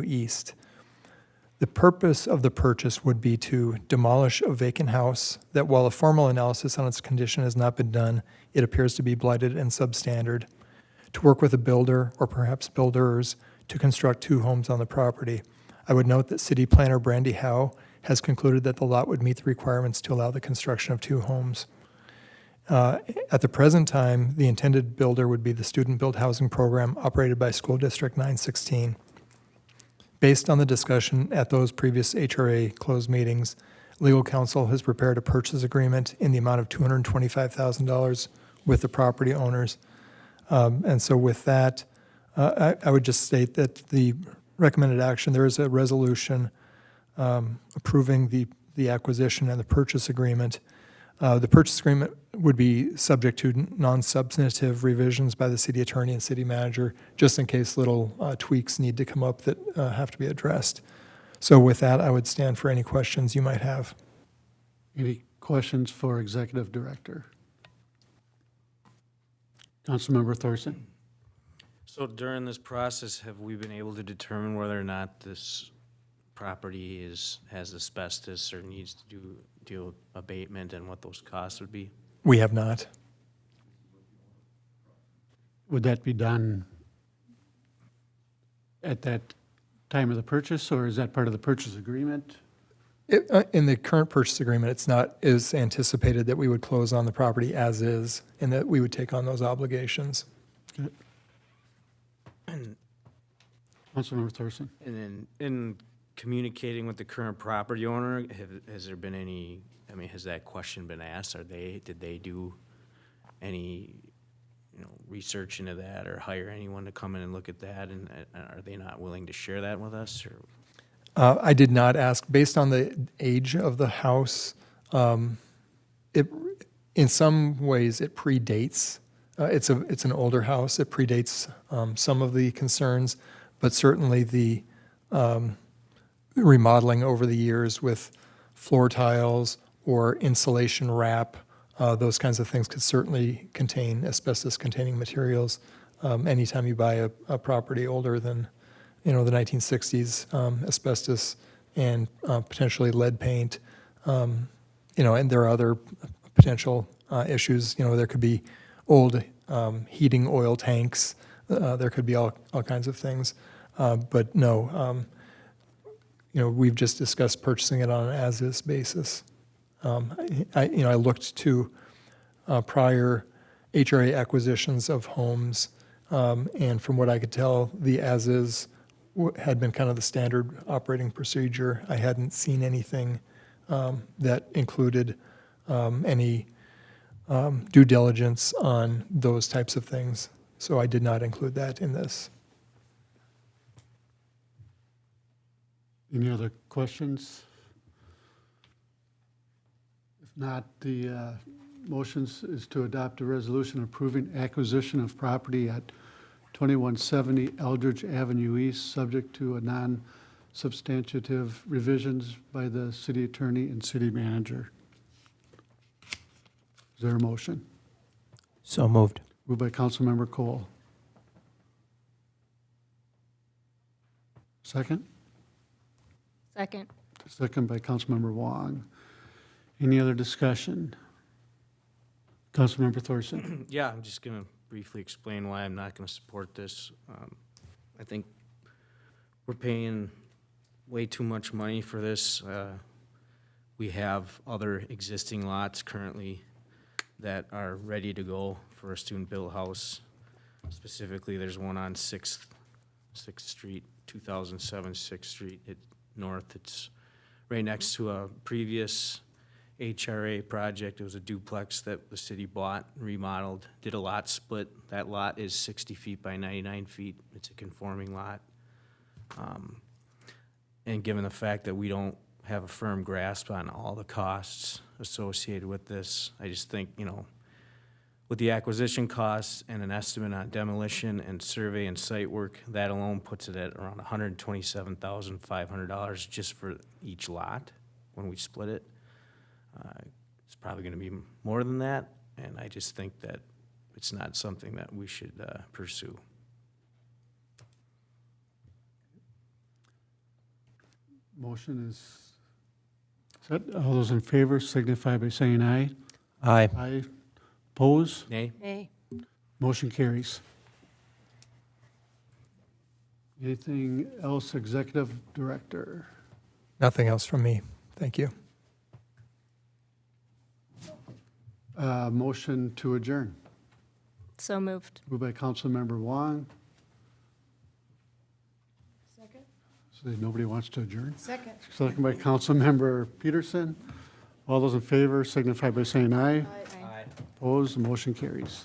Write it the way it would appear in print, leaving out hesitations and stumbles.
East. The purpose of the purchase would be to demolish a vacant house that, while a formal analysis on its condition has not been done, it appears to be blighted and substandard, to work with a builder or perhaps builders to construct 2 homes on the property. I would note that City Planner Brandy Howe has concluded that the lot would meet the requirements to allow the construction of 2 homes. At the present time, the intended builder would be the student-built housing program operated by School District 916. Based on the discussion at those previous HRA closed meetings, legal counsel has prepared a purchase agreement in the amount of $225,000 with the property owners. And so with that, I would just state that the recommended action, there is a resolution approving the acquisition and the purchase agreement. The purchase agreement would be subject to non-substantive revisions by the city attorney and city manager, just in case little tweaks need to come up that have to be addressed. So with that, I would stand for any questions you might have. Any questions for Executive Director? Councilmember Thorson. So during this process, have we been able to determine whether or not this property has asbestos or needs to do abatement and what those costs would be? We have not. Would that be done at that time of the purchase, or is that part of the purchase agreement? In the current purchase agreement, it's not as anticipated that we would close on the property as is, and that we would take on those obligations. Okay. Councilmember Thorson. And then in communicating with the current property owner, has there been any, has that question been asked? Did they do any, research into that or hire anyone to come in and look at that? And are they not willing to share that with us? Or? I did not ask. Based on the age of the house, in some ways it predates. It's an older house. It predates some of the concerns, but certainly the remodeling over the years with floor tiles or insulation wrap, those kinds of things could certainly contain asbestos-containing materials. Anytime you buy a property older than the 1960s, asbestos and potentially lead paint, and there are other potential issues. There could be old heating oil tanks. There could be all kinds of things. But no, we've just discussed purchasing it on an as-is basis. I looked to prior HRA acquisitions of homes, and from what I could tell, the as-is had been kind of the standard operating procedure. I hadn't seen anything that included any due diligence on those types of things. So I did not include that in this. Any other questions? If not, the motions is to adopt a resolution approving acquisition of property at 2170 Eldridge Avenue East, subject to a non-substantive revisions by the city attorney and city manager. Is there a motion? So moved. Moved by Councilmember Cole. Second? Second. Second by Councilmember Wong. Any other discussion? Councilmember Thorson. Yeah, I'm just going to briefly explain why I'm not going to support this. I think we're paying way too much money for this. We have other existing lots currently that are ready to go for a student-built house. Specifically, there's one on 6th Street, 2007 6th Street North. It's right next to a previous HRA project. It was a duplex that the city bought, remodeled, did a lot split. That lot is 60 feet by 99 feet. It's a conforming lot. And given the fact that we don't have a firm grasp on all the costs associated with this, I just think, with the acquisition costs and an estimate on demolition and survey and site work, that alone puts it at around $127,500 just for each lot when we split it. It's probably going to be more than that, and I just think that it's not something that we should pursue. Motion is set. All those in favor signify by saying aye. Aye. Aye. Oppose? Nay? Nay. Motion carries. Anything else, Executive Director? Nothing else from me. Thank you. Motion to adjourn. So moved. Moved by Councilmember Wong. Second. So nobody wants to adjourn? Second. Second by Councilmember Peterson. All those in favor signify by saying aye. Aye. Opposed, the motion carries.